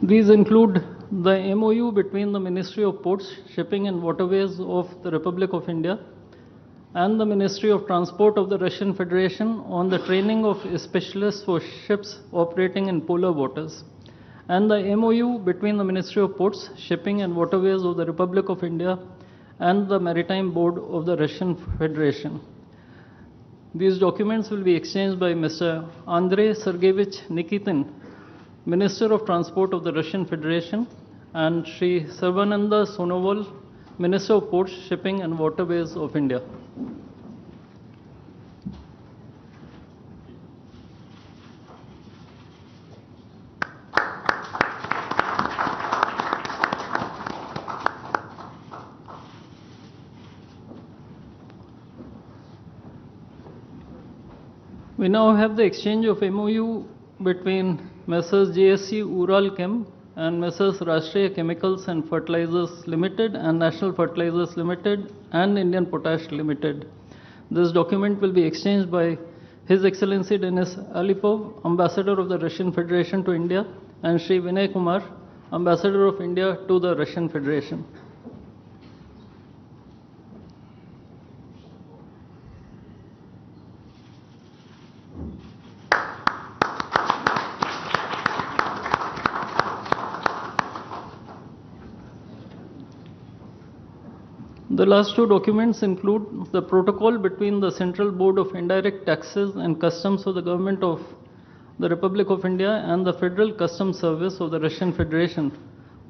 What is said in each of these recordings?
These include the MOU between the Ministry of Ports, Shipping and Waterways of the Republic of India and the Ministry of Transport of the Russian Federation on the training of specialists for ships operating in polar waters, and the MOU between the Ministry of Ports, Shipping and Waterways of the Republic of India and the Maritime Board of the Russian Federation. These documents will be exchanged by Mr. Andrei Sergeyevich Nikitin, Minister of Transport of the Russian Federation, and Sri Sarvananda Sonowal, Minister of Ports, Shipping and Waterways of India. We now have the exchange of MOU between Messrs. JSC Ural Chem and Messrs. Rashtriya Chemicals and Fertilizers Limited and National Fertilizers Limited and Indian Potash Limited. This document will be exchanged by His Excellency Denis Alipov, Ambassador of the Russian Federation to India, and Sri Vinay Kumar, Ambassador of India to the Russian Federation. The last two documents include the protocol between the Central Board of Indirect Taxes and Customs of the Government of the Republic of India and the Federal Customs Service of the Russian Federation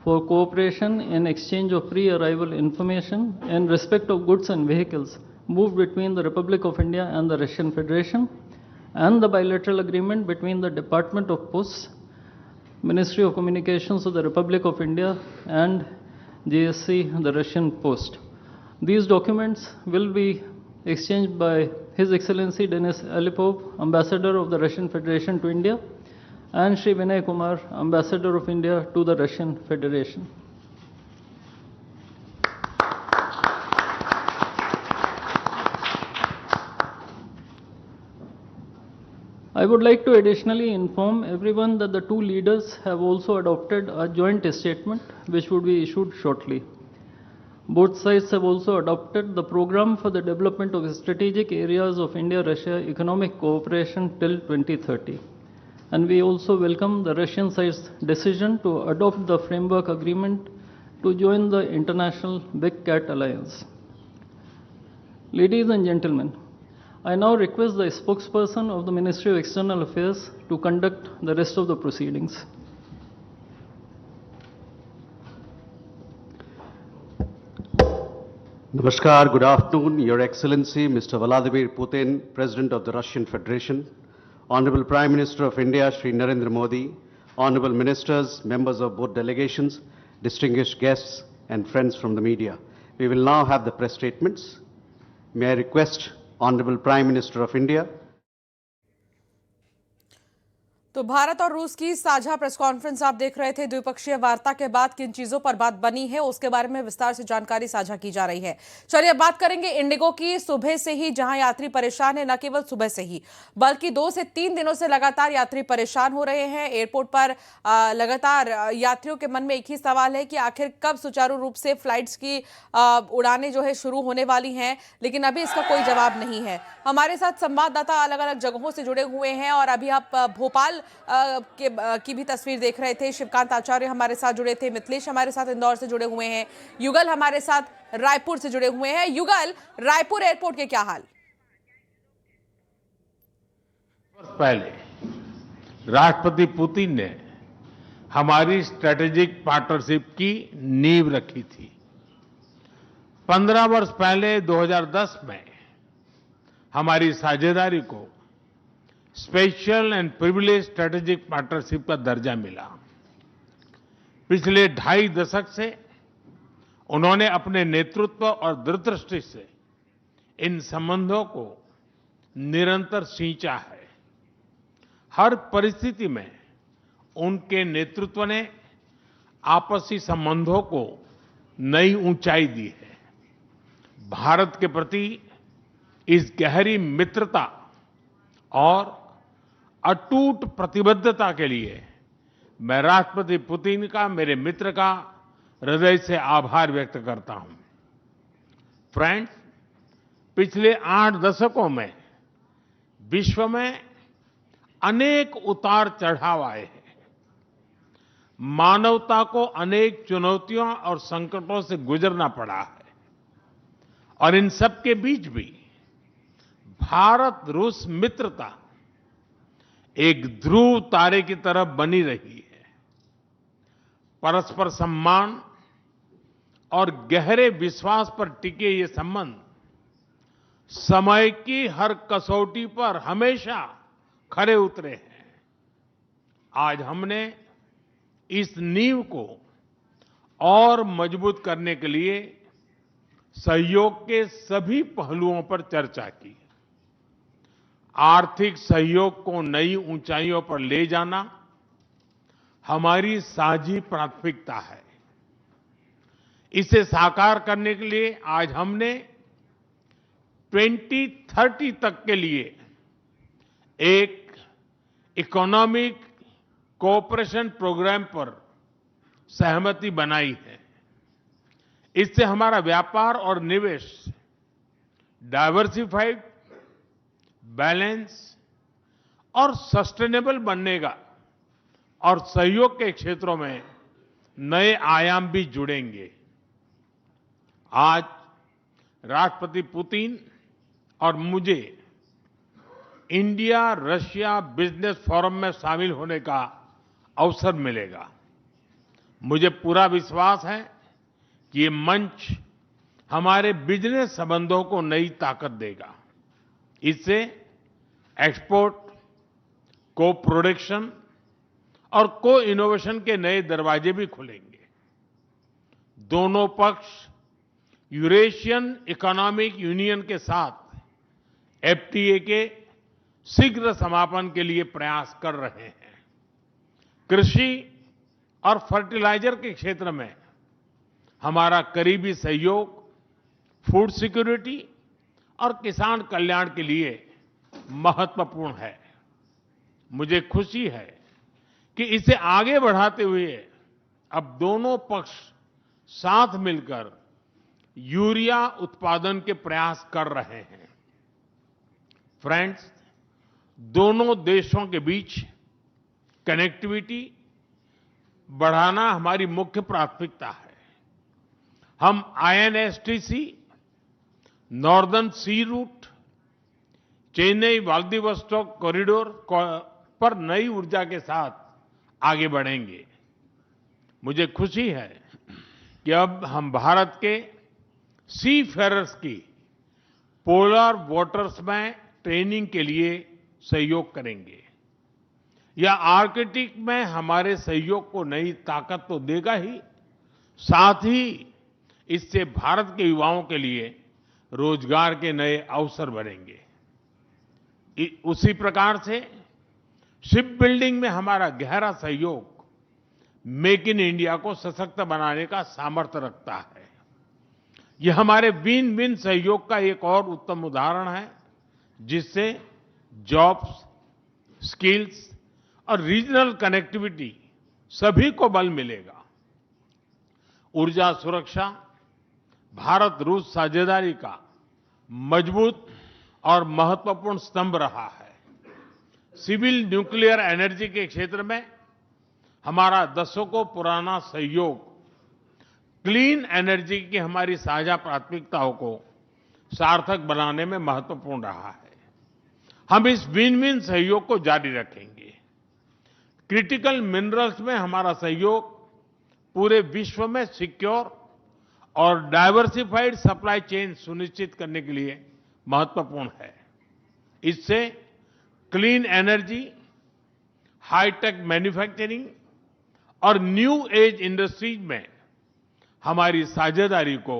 for cooperation in exchange of pre-arrival information in respect of goods and vehicles moved between the Republic of India and the Russian Federation, and the bilateral agreement between the Department of Posts, Ministry of Communications of the Republic of India and JSC, the Russian Post. These documents will be exchanged by His Excellency Denis Alipov, Ambassador of the Russian Federation to India, and Sri Vinay Kumar, Ambassador of India to the Russian Federation. I would like to additionally inform everyone that the two leaders have also adopted a joint statement which would be issued shortly. Both sides have also adopted the program for the development of strategic areas of India-Russia economic cooperation till 2030. And we also welcome the Russian side's decision to adopt the framework agreement to join the International Big Cat Alliance. Ladies and gentlemen, I now request the spokesperson of the Ministry of External Affairs to conduct the rest of the proceedings. Namaskar, good afternoon, Your Excellency, Mr. Vladimir Putin, President of the Russian Federation, Honorable Prime Minister of India, Shri Narendra Modi, Honorable Ministers, members of both delegations, distinguished guests, and friends from the media. We will now have the press statements. May I request Honorable Prime Minister of India. तो भारत और रूस की साझा press conference आप देख रहे थे। द्विपक्षीय वार्ता के बाद किन चीजों पर बात बनी है उसके बारे में विस्तार से जानकारी साझा की जा रही है। चलिए अब बात करेंगे इंडिगो की। सुबह से ही जहां यात्री परेशान है, न केवल सुबह से ही बल्कि 2 से 3 दिनों से लगातार यात्री परेशान हो रहे हैं। एयरपोर्ट पर लगातार यात्रियों के मन में एक ही सवाल है कि आखिर कब सुचारू रूप से फ्लाइट्स की उड़ानें जो है शुरू होने वाली हैं, लेकिन अभी इसका कोई जवाब नहीं है। हमारे साथ संवाददाता अलग अलग जगहों से जुड़े हुए हैं और अभी आप भोपाल की भी तस्वीर देख रहे थे। शिवकांत आचार्य हमारे साथ जुड़े थे, मिथिलेश हमारे साथ इंदौर से जुड़े हुए हैं, युगल हमारे साथ रायपुर से जुड़े हुए हैं। युगल, रायपुर एयरपोर्ट के क्या हाल? पहले राष्ट्रपति पुतिन ने हमारी स्ट्रेटेजिक पार्टनरशिप की नींव रखी थी। 15 वर्ष पहले 2010 में हमारी साझेदारी को special and privilege strategic partnership का दर्जा मिला। पिछले 2.5 दशक से उन्होंने अपने नेतृत्व और दूरदृष्टि से इन संबंधों को निरंतर सींचा है। हर परिस्थिति में उनके नेतृत्व ने आपसी संबंधों को नई ऊंचाई दी है। भारत के प्रति इस गहरी मित्रता और अटूट प्रतिबद्धता के लिए मैं राष्ट्रपति पुतिन का, मेरे मित्र का हृदय से आभार व्यक्त करता हूं। फ्रेंड्स, पिछले 8 दशकों में विश्व में अनेक उतार चढ़ाव आए हैं। मानवता को अनेक चुनौतियों और संकटों से गुजरना पड़ा है और इन सब के बीच भी भारत रूस मित्रता एक ध्रुव तारे की तरह बनी रही है। परस्पर सम्मान और गहरे विश्वास पर टिके ये संबंध समय की हर कसौटी पर हमेशा खरे उतरे हैं। आज हमने इस नींव को और मजबूत करने के लिए सहयोग के सभी पहलुओं पर चर्चा की। आर्थिक सहयोग को नई ऊंचाइयों पर ले जाना हमारी साझी प्राथमिकता है। इसे साकार करने के लिए आज हमने 2030 तक के लिए एक इकोनॉमिक कोऑपरेशन प्रोग्राम पर सहमति बनाई है। इससे हमारा व्यापार और निवेश डाइवर्सिफाइड, बैलेंस और सस्टेनेबल बनेगा और सहयोग के क्षेत्रों में नए आयाम भी जुड़ेंगे। आज राष्ट्रपति पुतिन और मुझे इंडिया रशिया बिजनेस फोरम में शामिल होने का अवसर मिलेगा। मुझे पूरा विश्वास है कि ये मंच हमारे बिजनेस संबंधों को नई ताकत देगा। इससे एक्सपोर्ट, को प्रोडक्शन और को इनोवेशन के नए दरवाजे भी खुलेंगे। दोनों पक्ष यूरेशियन इकोनॉमिक यूनियन के साथ एफटीए के शीघ्र समापन के लिए प्रयास कर रहे हैं। कृषि और फर्टिलाइजर के क्षेत्र में हमारा करीबी सहयोग फूड सिक्योरिटी और किसान कल्याण के लिए महत्वपूर्ण है। मुझे खुशी है कि इसे आगे बढ़ाते हुए अब दोनों पक्ष साथ मिलकर यूरिया उत्पादन के प्रयास कर रहे हैं। फ्रेंड्स, दोनों देशों के बीच कनेक्टिविटी बढ़ाना हमारी मुख्य प्राथमिकता है। हम आईएनएसटीसी, नॉर्दर्न सी रूट, चेन्नई व्लादिवोस्टोक कॉरिडोर पर नई ऊर्जा के साथ आगे बढ़ेंगे। मुझे खुशी है कि अब हम भारत के सी फेरर्स की पोलर वाटर्स में ट्रेनिंग के लिए सहयोग करेंगे। यह आर्कटिक में हमारे सहयोग को नई ताकत तो देगा ही, साथ ही इससे भारत के युवाओं के लिए रोजगार के नए अवसर बनेंगे। उसी प्रकार से शिप बिल्डिंग में हमारा गहरा सहयोग मेक इन इंडिया को सशक्त बनाने का सामर्थ्य रखता है। यह हमारे विन विन सहयोग का एक और उत्तम उदाहरण है, जिससे जॉब्स, स्किल्स और रीजनल कनेक्टिविटी सभी को बल मिलेगा। ऊर्जा सुरक्षा भारत रूस साझेदारी का मजबूत और महत्वपूर्ण स्तंभ रहा है। सिविल न्यूक्लियर एनर्जी के क्षेत्र में हमारा दशकों पुराना सहयोग क्लीन एनर्जी की हमारी साझा प्राथमिकताओं को सार्थक बनाने में महत्वपूर्ण रहा है। हम इस विन विन सहयोग को जारी रखेंगे। क्रिटिकल मिनरल्स में हमारा सहयोग पूरे विश्व में सिक्योर और डाइवर्सिफाइड सप्लाई चेन सुनिश्चित करने के लिए महत्वपूर्ण है। इससे क्लीन एनर्जी, हाईटेक मैन्युफैक्चरिंग और न्यू एज इंडस्ट्रीज में हमारी साझेदारी को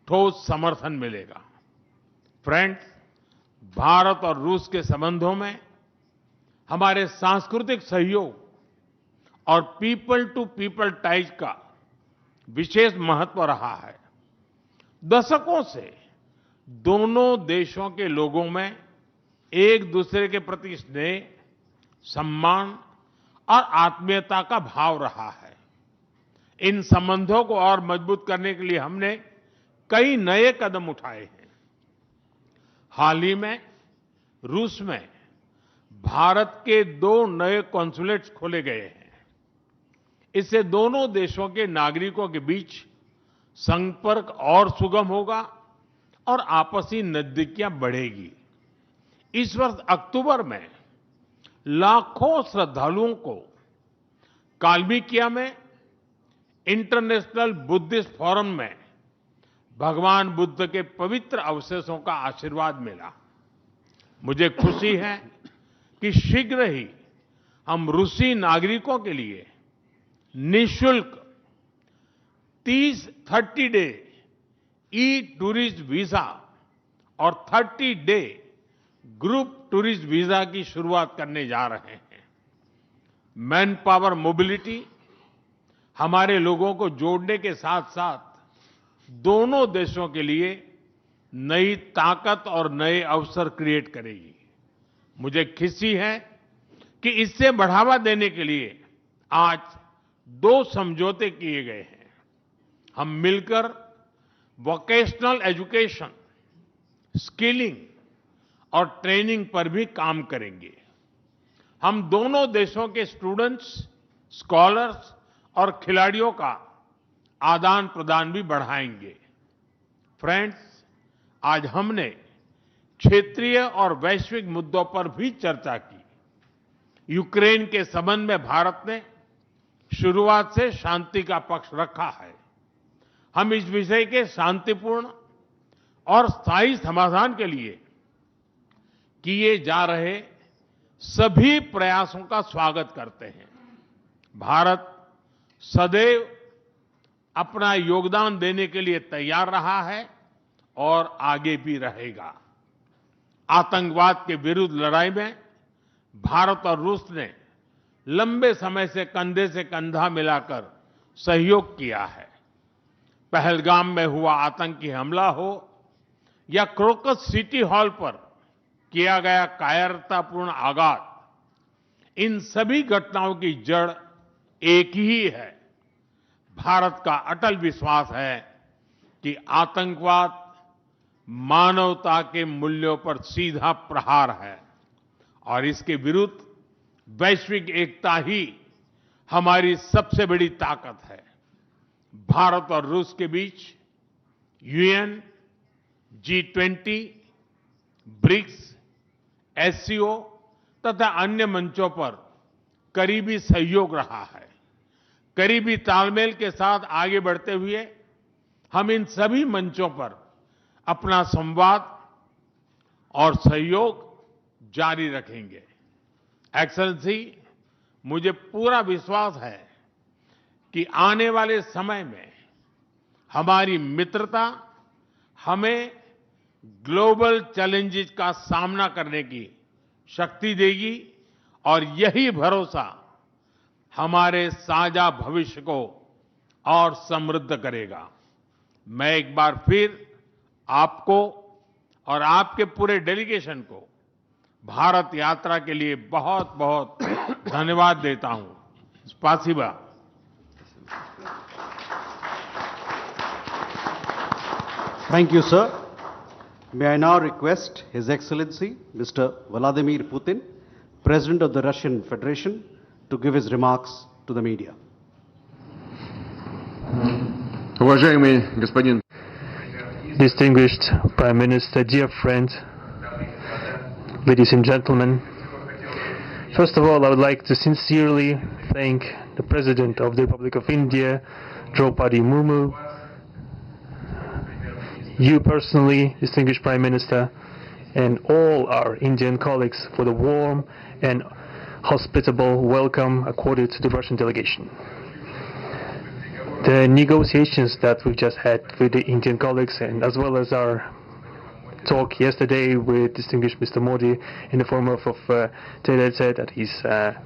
ठोस समर्थन मिलेगा। फ्रेंड्स, भारत और रूस के संबंधों में हमारे सांस्कृतिक सहयोग और पीपल टू पीपल टाइज का विशेष महत्व रहा है। दशकों से दोनों देशों के लोगों में एक दूसरे के प्रति स्नेह, सम्मान और आत्मीयता का भाव रहा है। इन संबंधों को और मजबूत करने के लिए हमने कई नए कदम उठाए हैं। हाल ही में रूस में भारत के 2 नए कॉन्सुलेट्स खोले गए हैं। इससे दोनों देशों के नागरिकों के बीच संपर्क और सुगम होगा और आपसी नजदीकियां बढ़ेगी। इस वर्ष अक्टूबर में लाखों श्रद्धालुओं को काल्मिकिया में इंटरनेशनल बुद्धिस्ट फोरम में भगवान बुद्ध के पवित्र अवशेषों का आशीर्वाद मिला। मुझे खुशी है कि शीघ्र ही हम रूसी नागरिकों के लिए निःशुल्क 30 डे ई टूरिस्ट वीजा और 30 डे ग्रुप टूरिस्ट वीजा की शुरुआत करने जा रहे हैं। मैन पावर मोबिलिटी हमारे लोगों को जोड़ने के साथ साथ दोनों देशों के लिए नई ताकत और नए अवसर क्रिएट करेगी। मुझे खुशी है कि इससे बढ़ावा देने के लिए आज 2 समझौते किए गए हैं। हम मिलकर वोकेशनल एजुकेशन, स्किलिंग और ट्रेनिंग पर भी काम करेंगे। हम दोनों देशों के स्टूडेंट्स, स्कॉलर्स और खिलाड़ियों का आदान प्रदान भी बढ़ाएंगे। फ्रेंड्स, आज हमने क्षेत्रीय और वैश्विक मुद्दों पर भी चर्चा की। यूक्रेन के संबंध में भारत ने शुरुआत से शांति का पक्ष रखा है। हम इस विषय के शांतिपूर्ण और स्थायी समाधान के लिए किए जा रहे सभी प्रयासों का स्वागत करते हैं। भारत सदैव अपना योगदान देने के लिए तैयार रहा है और आगे भी रहेगा। आतंकवाद के विरुद्ध लड़ाई में भारत और रूस ने लंबे समय से कंधे से कंधा मिलाकर सहयोग किया है। पहलगाम में हुआ आतंकी हमला हो या क्रोकस सिटी हॉल पर किया गया कायरतापूर्ण आघात, इन सभी घटनाओं की जड़ एक ही है। भारत का अटल विश्वास है कि आतंकवाद मानवता के मूल्यों पर सीधा प्रहार है और इसके विरुद्ध वैश्विक एकता ही हमारी सबसे बड़ी ताकत है। भारत और रूस के बीच यूएन, G20, ब्रिक्स, SCO तथा अन्य मंचों पर करीबी सहयोग रहा है। करीबी तालमेल के साथ आगे बढ़ते हुए हम इन सभी मंचों पर अपना संवाद और सहयोग जारी रखेंगे। एक्सेलेंसी, मुझे पूरा विश्वास है कि आने वाले समय में हमारी मित्रता हमें ग्लोबल चैलेंजेस का सामना करने की शक्ति देगी और यही भरोसा हमारे साझा भविष्य को और समृद्ध करेगा। मैं एक बार फिर आपको और आपके पूरे डेलीगेशन को भारत यात्रा के लिए बहुत बहुत धन्यवाद देता हूं। स्पासिबा। Thank you, sir. May I now request His Excellency Mr. Vladimir Putin, President of the Russian Federation, to give his remarks to the media. Уважаемый господин Distinguished Prime Minister, dear friends, ladies and gentlemen, first of all, I would like to sincerely thank the President of the Republic of India, Draupadi Murmu, you personally, distinguished Prime Minister, and all our Indian colleagues for the warm and hospitable welcome accorded to the Russian delegation. The negotiations that we've just had with the Indian colleagues, and as well as our talk yesterday with distinguished Mr. Modi in the form of Taylor said at his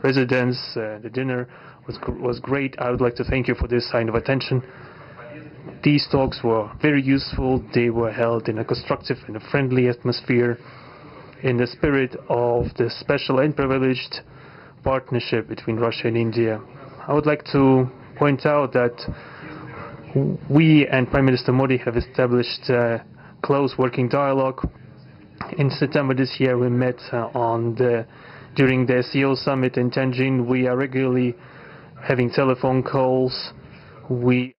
residence, the dinner was great. I would like to thank you for this sign of attention. These talks were very useful. They were held in a constructive and a friendly atmosphere, in the spirit of the special and privileged partnership between Russia and India. I would like to point out that we and Prime Minister Modi have established a close working dialogue. In September this year, we met during the SEO summit in Tianjin. We are regularly having telephone calls. We